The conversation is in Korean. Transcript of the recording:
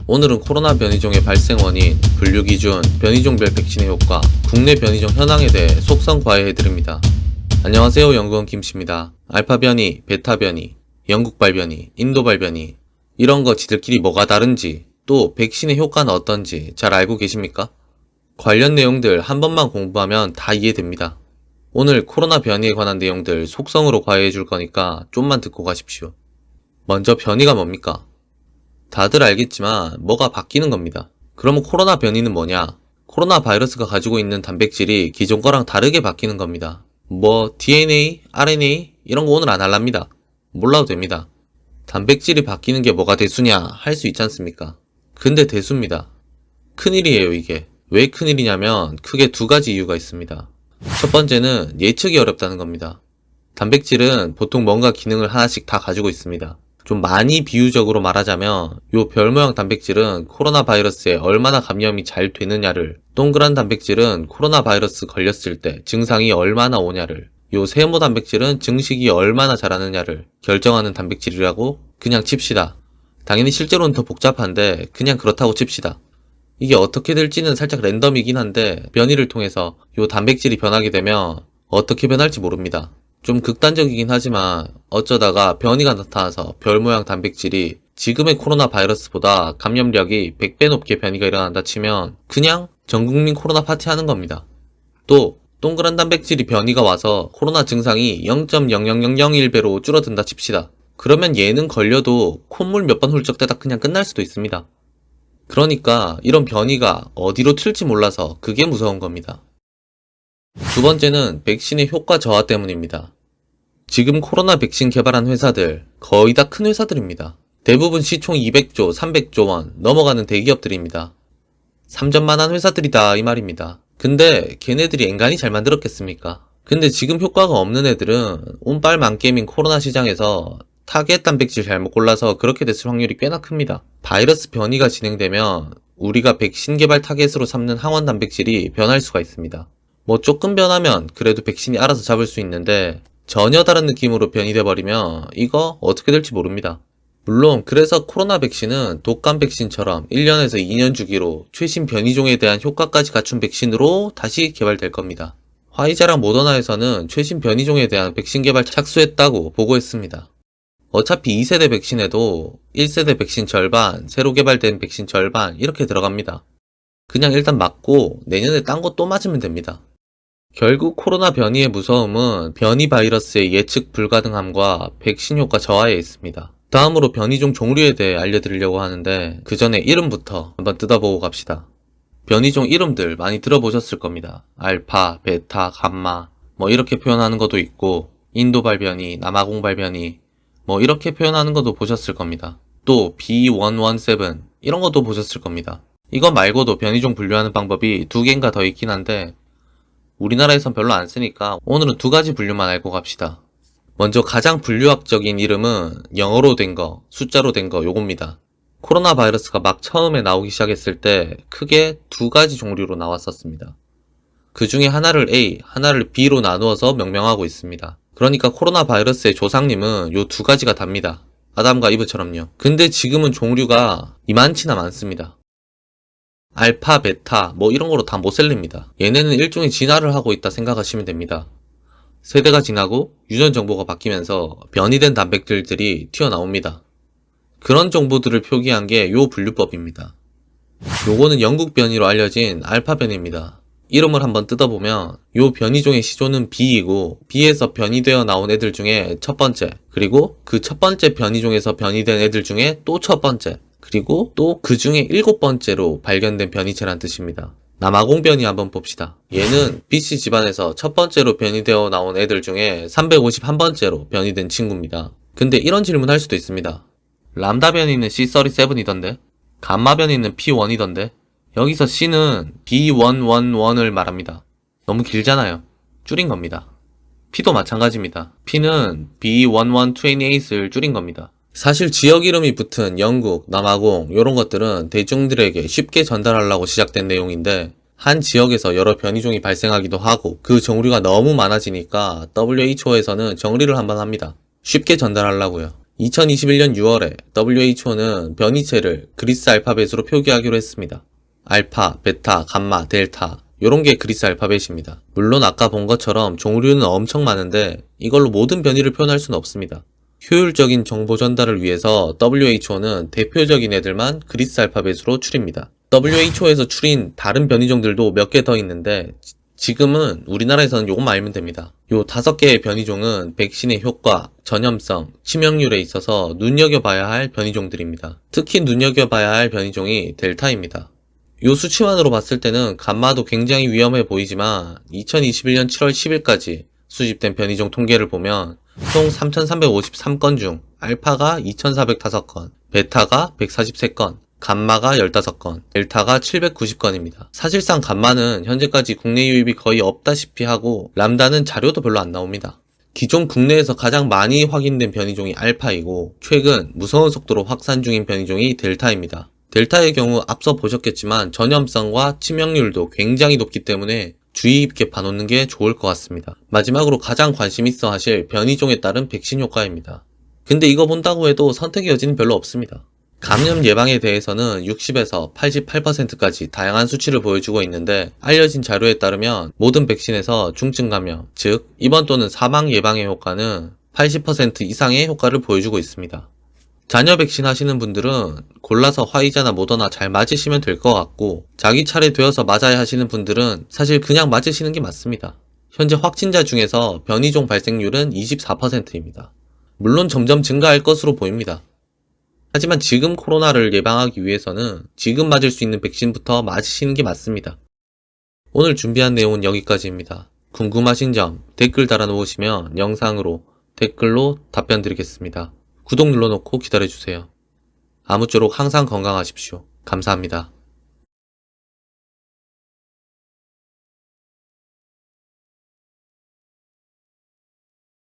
오늘은 코로나 변이종의 발생 원인, 분류 기준, 변이종별 백신의 효과, 국내 변이종 현황에 대해 속성 과외해드립니다. 안녕하세요, 연구원 김씨입니다. 알파 변이, 베타 변이, 영국발 변이, 인도발 변이, 이런 거 지들끼리 뭐가 다른지, 또 백신의 효과는 어떤지 잘 알고 계십니까? 관련 내용들 한 번만 공부하면 다 이해됩니다. 오늘 코로나 변이에 관한 내용들 속성으로 과외해줄 거니까 좀만 듣고 가십시오. 먼저 변이가 뭡니까? 다들 알겠지만 뭐가 바뀌는 겁니다. 그러면 코로나 변이는 뭐냐? 코로나 바이러스가 가지고 있는 단백질이 기존 거랑 다르게 바뀌는 겁니다. 뭐 DNA, RNA 이런 거 오늘 안 할랍니다. 몰라도 됩니다. 단백질이 바뀌는 게 뭐가 대수냐 할 수 있지 않습니까? 근데 대수입니다. 큰일이에요 이게. 왜 큰일이냐면 크게 두 가지 이유가 있습니다. 첫 번째는 예측이 어렵다는 겁니다. 단백질은 보통 뭔가 기능을 하나씩 다 가지고 있습니다. 좀 많이 비유적으로 말하자면 요 별 모양 단백질은 코로나 바이러스에 얼마나 감염이 잘 되느냐를, 동그란 단백질은 코로나 바이러스 걸렸을 때 증상이 얼마나 오냐를, 요 세모 단백질은 증식이 얼마나 잘하느냐를 결정하는 단백질이라고 그냥 칩시다. 당연히 실제로는 더 복잡한데 그냥 그렇다고 칩시다. 이게 어떻게 될지는 살짝 랜덤이긴 한데 변이를 통해서 요 단백질이 변하게 되면 어떻게 변할지 모릅니다. 좀 극단적이긴 하지만 어쩌다가 변이가 나타나서 별 모양 단백질이 지금의 코로나 바이러스보다 감염력이 100배 높게 변이가 일어난다 치면 그냥 전국민 코로나 파티 하는 겁니다. 또 동그란 단백질이 변이가 와서 코로나 증상이 0.00001배로 줄어든다 칩시다. 그러면 얘는 걸려도 콧물 몇 번 훌쩍대다 그냥 끝날 수도 있습니다. 그러니까 이런 변이가 어디로 튈지 몰라서 그게 무서운 겁니다. 두 번째는 백신의 효과 저하 때문입니다. 지금 코로나 백신 개발한 회사들 거의 다 큰 회사들입니다. 대부분 시총 200조, 300조 원 넘어가는 대기업들입니다. 삼전만한 회사들이다 이 말입니다. 근데 걔네들이 엔간히 잘 만들었겠습니까? 근데 지금 효과가 없는 애들은 운빨 만게임인 코로나 시장에서 타겟 단백질 잘못 골라서 그렇게 됐을 확률이 꽤나 큽니다. 바이러스 변이가 진행되면 우리가 백신 개발 타겟으로 삼는 항원 단백질이 변할 수가 있습니다. 뭐 조금 변하면 그래도 백신이 알아서 잡을 수 있는데 전혀 다른 느낌으로 변이돼 버리면 이거 어떻게 될지 모릅니다. 물론 그래서 코로나 백신은 독감 백신처럼 1년에서 2년 주기로 최신 변이종에 대한 효과까지 갖춘 백신으로 다시 개발될 겁니다. 화이자랑 모더나에서는 최신 변이종에 대한 백신 개발 착수했다고 보고했습니다. 어차피 2세대 백신에도 1세대 백신 절반, 새로 개발된 백신 절반 이렇게 들어갑니다. 그냥 일단 맞고 내년에 딴 거 또 맞으면 됩니다. 결국 코로나 변이의 무서움은 변이 바이러스의 예측 불가능함과 백신 효과 저하에 있습니다. 다음으로 변이종 종류에 대해 알려드리려고 하는데 그 전에 이름부터 한번 뜯어보고 갑시다. 변이종 이름들 많이 들어보셨을 겁니다. 알파, 베타, 감마 뭐 이렇게 표현하는 것도 있고 인도발 변이, 남아공발 변이 뭐 이렇게 표현하는 것도 보셨을 겁니다. 또 B117 이런 것도 보셨을 겁니다. 이거 말고도 변이종 분류하는 방법이 두 개인가 더 있긴 한데 우리나라에선 별로 안 쓰니까 오늘은 두 가지 분류만 알고 갑시다. 먼저 가장 분류학적인 이름은 영어로 된 거, 숫자로 된 거 요겁니다. 코로나 바이러스가 막 처음에 나오기 시작했을 때 크게 두 가지 종류로 나왔었습니다. 그 중에 하나를 A, 하나를 B로 나누어서 명명하고 있습니다. 그러니까 코로나 바이러스의 조상님은 요 두 가지가 답니다. 아담과 이브처럼요. 근데 지금은 종류가 이만치나 많습니다. 알파, 베타 뭐 이런 거로 다 못 살립니다. 얘네는 일종의 진화를 하고 있다 생각하시면 됩니다. 세대가 지나고 유전 정보가 바뀌면서 변이된 단백질들이 튀어나옵니다. 그런 정보들을 표기한 게 요 분류법입니다. 요거는 영국 변이로 알려진 알파 변이입니다. 이름을 한번 뜯어보면 요 변이종의 시조는 B이고 B에서 변이되어 나온 애들 중에 첫 번째, 그리고 그 첫 번째 변이종에서 변이된 애들 중에 또 첫 번째, 그리고 또 그 중에 7번째로 발견된 변이체란 뜻입니다. 남아공 변이 한번 봅시다. 얘는 BC 집안에서 첫 번째로 변이되어 나온 애들 중에 351번째로 변이된 친구입니다. 근데 이런 질문 할 수도 있습니다. 람다 변이는 C37이던데? 감마 변이는 P1이던데? 여기서 C는 B111을 말합니다. 너무 길잖아요. 줄인 겁니다. P도 마찬가지입니다. P는 B1128을 줄인 겁니다. 사실 지역 이름이 붙은 영국, 남아공 이런 것들은 대중들에게 쉽게 전달하려고 시작된 내용인데 한 지역에서 여러 변이종이 발생하기도 하고 그 종류가 너무 많아지니까 WHO에서는 정리를 한번 합니다. 쉽게 전달하려고요. 2021년 6월에 WHO는 변이체를 그리스 알파벳으로 표기하기로 했습니다. 알파, 베타, 감마, 델타 요런 게 그리스 알파벳입니다. 물론 아까 본 것처럼 종류는 엄청 많은데 이걸로 모든 변이를 표현할 수는 없습니다. 효율적인 정보 전달을 위해서 WHO는 대표적인 애들만 그리스 알파벳으로 추립니다. WHO에서 추린 다른 변이종들도 몇 개 더 있는데 지금은 우리나라에서는 요것만 알면 됩니다. 요 5개의 변이종은 백신의 효과, 전염성, 치명률에 있어서 눈여겨봐야 할 변이종들입니다. 특히 눈여겨봐야 할 변이종이 델타입니다. 요 수치만으로 봤을 때는 감마도 굉장히 위험해 보이지만 2021년 7월 10일까지 수집된 변이종 통계를 보면 총 3,353건 중 알파가 2,405건, 베타가 143건, 감마가 15건, 델타가 790건입니다. 사실상 감마는 현재까지 국내 유입이 거의 없다시피 하고 람다는 자료도 별로 안 나옵니다. 기존 국내에서 가장 많이 확인된 변이종이 알파이고 최근 무서운 속도로 확산 중인 변이종이 델타입니다. 델타의 경우 앞서 보셨겠지만 전염성과 치명률도 굉장히 높기 때문에 주의 깊게 봐놓는 게 좋을 것 같습니다. 마지막으로 가장 관심 있어 하실 변이종에 따른 백신 효과입니다. 근데 이거 본다고 해도 선택의 여지는 별로 없습니다. 감염 예방에 대해서는 60에서 88%까지 다양한 수치를 보여주고 있는데 알려진 자료에 따르면 모든 백신에서 중증 감염, 즉 입원 또는 사망 예방의 효과는 80% 이상의 효과를 보여주고 있습니다. 자녀 백신 하시는 분들은 골라서 화이자나 모더나 잘 맞으시면 될 것 같고 자기 차례 되어서 맞아야 하시는 분들은 사실 그냥 맞으시는 게 맞습니다. 현재 확진자 중에서 변이종 발생률은 24%입니다. 물론 점점 증가할 것으로 보입니다. 하지만 지금 코로나를 예방하기 위해서는 지금 맞을 수 있는 백신부터 맞으시는 게 맞습니다. 오늘 준비한 내용은 여기까지입니다. 궁금하신 점 댓글 달아놓으시면 영상으로 댓글로 답변 드리겠습니다. 구독 눌러놓고 기다려주세요. 아무쪼록 항상 건강하십시오. 감사합니다.